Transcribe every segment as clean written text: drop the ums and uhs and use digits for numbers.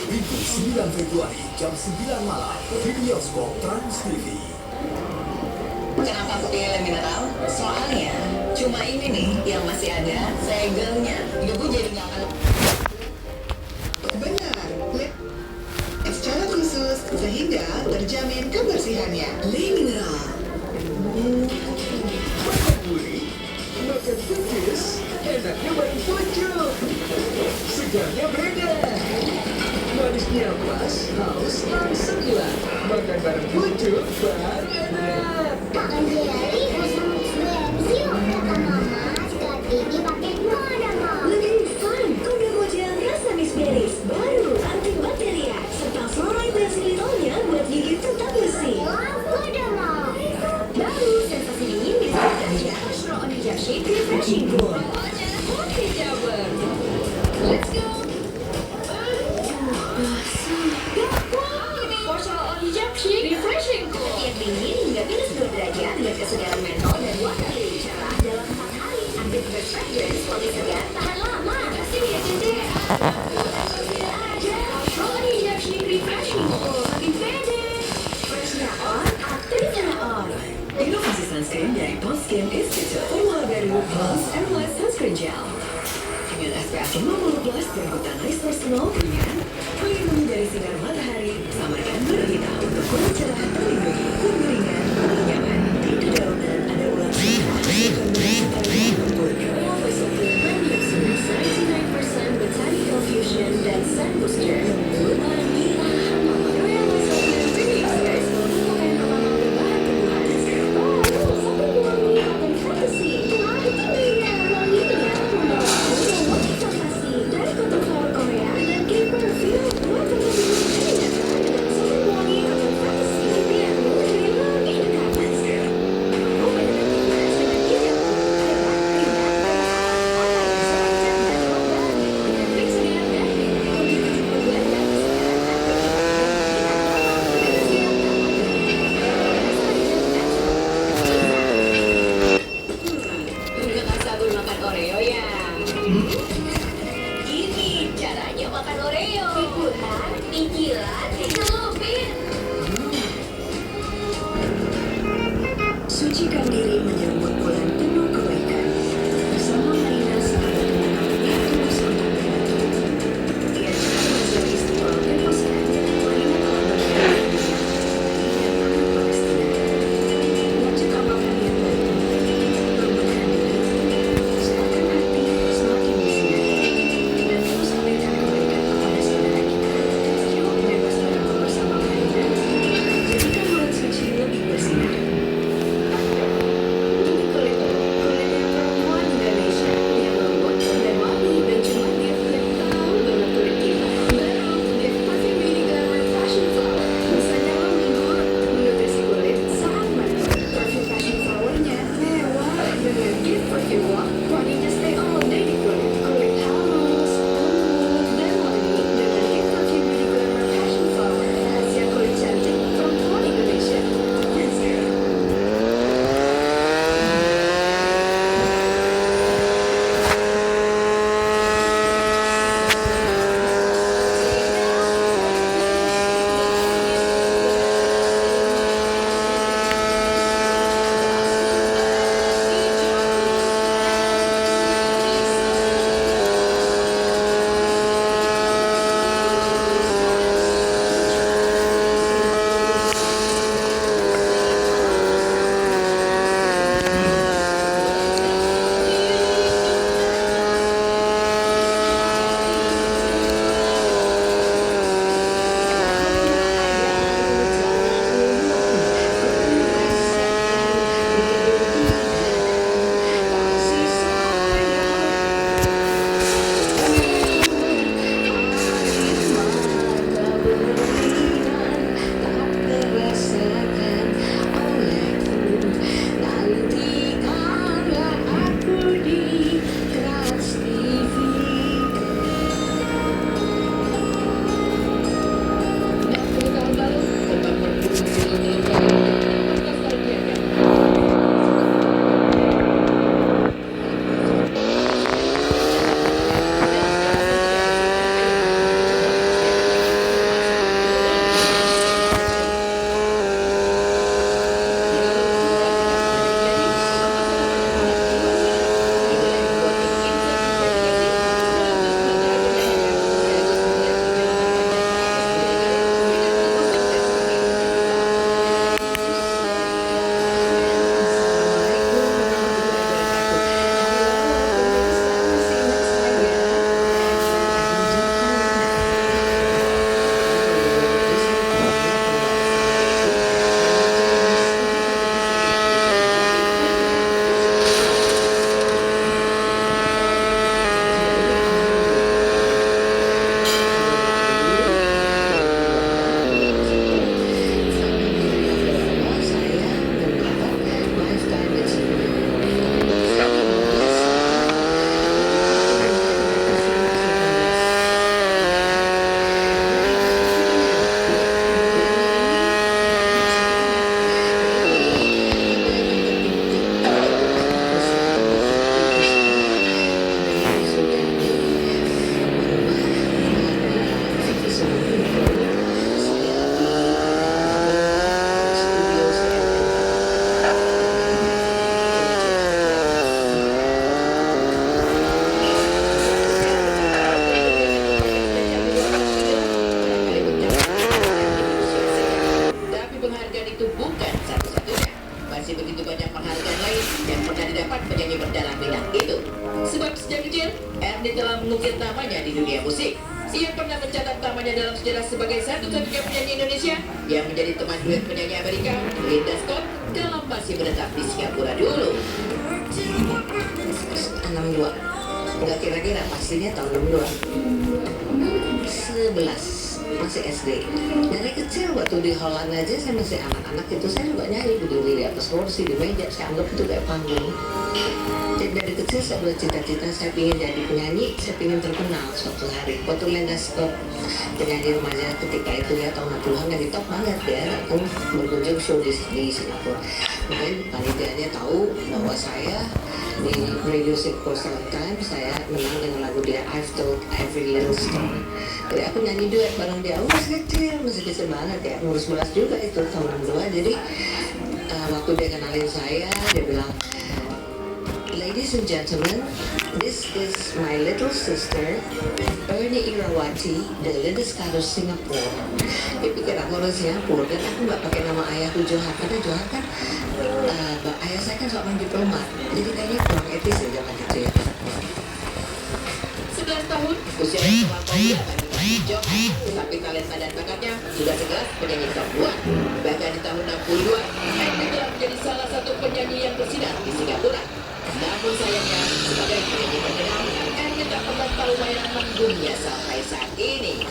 Minggu 9 Februari jam 9 malam di bioskop Trans TV. Kenapa aku pilih mineral? Soalnya cuma ini nih yang masih ada segelnya. Ibu jadi nggak akan. Benar, secara khusus sehingga terjamin kebersihannya. Le Mineral. Makan gurih, makan pedes, enaknya bareng pucuk. Segarnya beda. Manisnya pas, haus langsung hilang. Makan bareng pucuk baru enak. Makan jelly bersama Slurpee kata mama setelah ini pakai Kodomo. Lebih fun, Kodomo gel rasa Miss Berries baru antibakterial serta fluoride dan xylitolnya buat gigi tetap bersih. Wow, Kodomo. Baru sensasi dingin bisa belanja Ashro Onija Shake Refreshing Cool. Oke Jabber, let's go. Ashro Onija Shake Refreshing Cool. Setiap dingin hingga minus 2 derajat dengan kesegaran mentol dan warna bicara dalam 4 hari. Aktif fragrance, wangi segar, tahan lama. Kasih ya Cece. Ashro Onija Shake Refreshing Cool. Makin pede. Freshnya on, aktifnya on. Inovasi sunscreen dari Pond Skin Institute. Formula baru Plus Airless Sunscreen Gel. Dengan SPF 50+ berangkutan rice personal ringan, melindungi dari sinar matahari, samarkan biru hitam untuk kulit cerah terlindungi, kulit ringan, kulit nyaman. Di daungan ada ulang Botanical Fusion dan Sun Booster. Berbagi tahan lama. Royal Massachusetts Phoenix guys. Merupakan pertama berbahan tumbuhan. Oh, sabun wangi dan fantasi. Wah, itu dia wanginya. Membawa motivasi dari kota flower Korea dan K Perfume. Buat teman-teman yang dengan sabun wangi dan fantasi. Biar lebih dekat. Oh, Udah sabun makan Oreo ya? Gini caranya makan Oreo. Liputan, cicilan, dicelupin. Sucikan diri menyambut bulan penuh kebaikan. Bersama Marina sahabat kemenangan yang tulus untuk membantu. Dia juga menjadi istimewa dan pasangan. Marina telah berkhianat di dunia dan anak Palestina. Lanjutkan makan yang baik. Lembutkan diri. Seakan hati semakin bersinar. Dan terus alirkan kebaikan kepada saudara kita. Yuk bebas bergaul bersama pernah mencatat namanya dalam sejarah sebagai satu-satunya penyanyi Indonesia yang menjadi teman duet penyanyi Amerika, Linda Scott, dalam masih menetap di Singapura dulu. 62. Enggak kira-kira, pastinya tahun 62. 11. Masih SD. Dari kecil waktu di Holland aja saya masih anak-anak itu saya juga nyanyi berdiri di atas kursi di meja, saya anggap itu kayak panggung. Jadi dari kecil saya udah cita-cita saya ingin jadi penyanyi, saya ingin terkenal suatu hari. Waktu Linda Scott penyanyi remaja ketika itu ya tahun 60-an lagi top banget ya, aku berkunjung show di Singapura. Mungkin panitianya tahu bahwa saya di Radio Singapore Time saya menang dengan lagu dia I've Told Every Little Story. Jadi aku nyanyi duet bareng dia. Aku masih kecil banget ya, umur 11 juga itu tahun 62. Jadi waktu dia kenalin saya, dia bilang, "Ladies and gentlemen, this is my little sister, Ernie Irawati, the Linda Scott of Singapore." Dia pikir aku orang Singapura dan aku nggak pakai nama ayahku Johar karena Johar kan ayah saya kan seorang diplomat, jadi kayaknya kurang etis ya zaman itu ya. 11 tahun, usia yang terlampau bagi Johar, tetapi talenta dan bakatnya sudah jelas penyanyi top 2. Bahkan di tahun 62, Ernie telah menjadi salah satu penyanyi yang bersinar di Singapura. Namun sayangnya, sebagai penyanyi terkenal, Ernie tak pernah tahu layanan manggungnya sampai saat ini.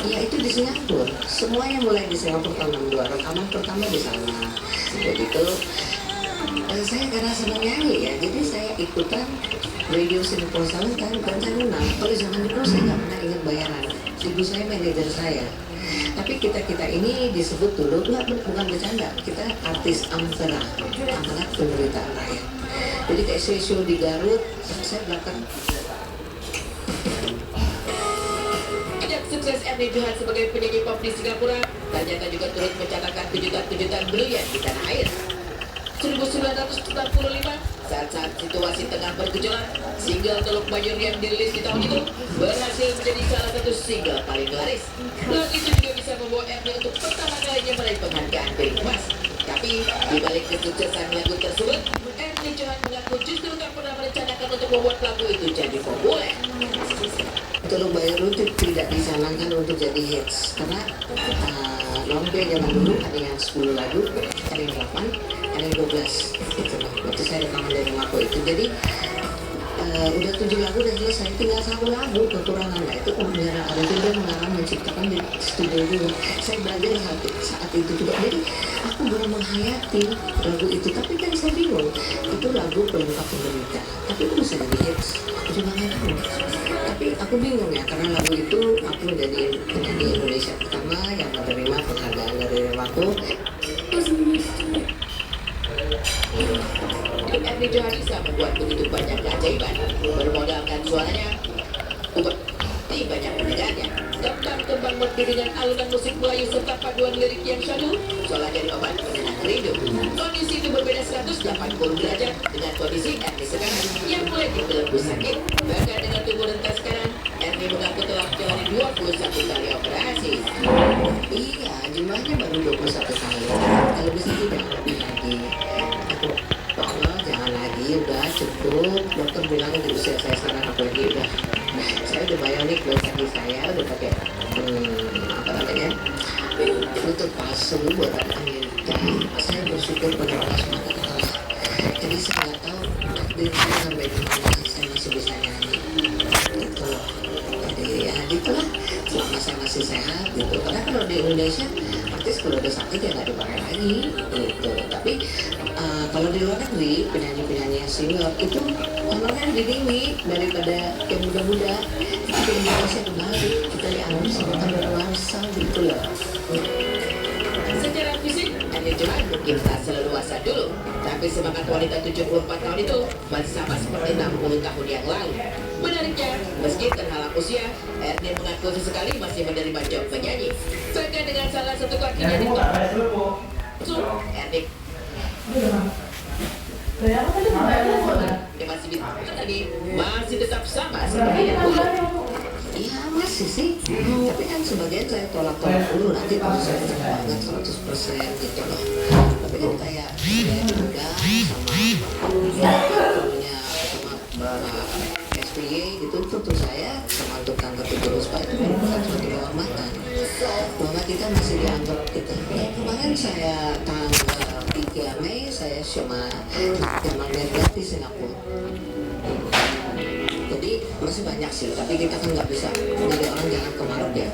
Ya itu di Singapura, semuanya mulai di Singapura tahun 62, rekaman pertama di sana. Begitu, saya karena senang nyanyi ya, jadi saya ikutan Radio Singapore Time dan saya menang. Kalau zaman dulu saya nggak pernah ingat bayaran, ibu saya manajer saya. Tapi kita ini disebut dulu, bukan bercanda, kita artis ampera penderitaan rakyat. Jadi kayak show di Garut, saya belakang. Sukses Ernie Johan sebagai penyanyi pop di Singapura, ternyata juga turut mencatatkan kejutan-kejutan brilian di tanah air. 1945, saat situasi tengah bergejolak, single Teluk Bayur yang dirilis di tahun itu berhasil menjadi salah satu single paling laris. Lagu itu juga bisa membawa Ernie untuk pertama kalinya meraih penghargaan piring emas. Tapi di balik kesuksesan lagu tersebut, Ernie Johan mengaku justru tak pernah merencanakan untuk membuat lagu itu jadi populer. Teluk Bayur itu tidak dicanangkan untuk jadi hits karena Lombe zaman dulu ada yang 10 lagu, ada yang 8, ada yang 12 gitu loh. Waktu saya rekaman dari rumahku itu, jadi udah 7 lagu udah selesai, tinggal 1 lagu kekurangan. Nah itu Biara Arifin dia mengarang menciptakan di studio dulu. Saya belajar saat itu juga, jadi aku belum menghayati lagu itu, tapi kan saya bingung itu lagu pelengkap penderita, tapi itu bisa jadi hits, aku juga nggak tahu. Tapi aku bingung ya, karena lagu itu aku menjadi penyanyi Indonesia pertama yang menerima penghargaan dari rumahku. Ernie Johan bisa membuat begitu banyak keajaiban, bermodalkan suaranya, di banyak pendengarnya. Tembang-tembang merdu dengan alunan musik Melayu serta paduan lirik yang syahdu, seolah jadi obat penenang rindu. Kondisi itu berbeda 180 derajat dengan kondisi Ernie sekarang yang mulai dibelenggu sakit. Bahkan dengan tubuh rentas sekarang, Ernie mengaku telah menjalani 21 kali operasi. Iya, jumlahnya baru 21 kali. Kalau bisa tidak lebih lagi. Aku jangan lagi, udah cukup. Dokter bilang di usia saya sekarang apa lagi udah. Saya udah bionik loh kaki saya, udah pakai apa namanya lutut palsu buatan Amerika. Saya bersyukur pada Allah SWT. Jadi saya nggak tahu takdir saya sampai di mana saya masih bisa nyanyi. Gitu. Jadi ya gitulah. Selama saya masih sehat gitu. Karena kalau di Indonesia artis kalau udah sakit ya nggak dipakai lagi gitu. Tapi kalau di luar negeri penyanyi-penyanyi yang senior itu honornya lebih tinggi daripada yang muda-muda. Tapi di Indonesia kebalik, kita dianggap sebagai berluasa gitu loh. Secara fisik, Ernie Johan mungkin tak seleluasa dulu, tapi semangat wanita 74 tahun itu masih sama seperti 60 tahun yang lalu. Menariknya, meski terhalang usia, Ernie mengaku sesekali masih menerima job penyanyi. Bahkan dengan salah satu kakinya di Ernie dia masih bisa lagi, masih tetap sama seperti yang dulu. Iya masih sih, tapi kan sebagian saya tolak-tolak dulu nanti kalau saya banget 100% gitu loh. Tapi kan kayak saya juga sama SBY gitu, tentu saya sama untuk kanker tubuh itu bukan suatu bahwa kita masih dianggap gitu. Kemarin saya tanggal 3 Mei saya cuma zaman Mergat di Singapura. Jadi masih banyak sih, tapi kita kan nggak bisa jadi orang jangan kemaruk ya.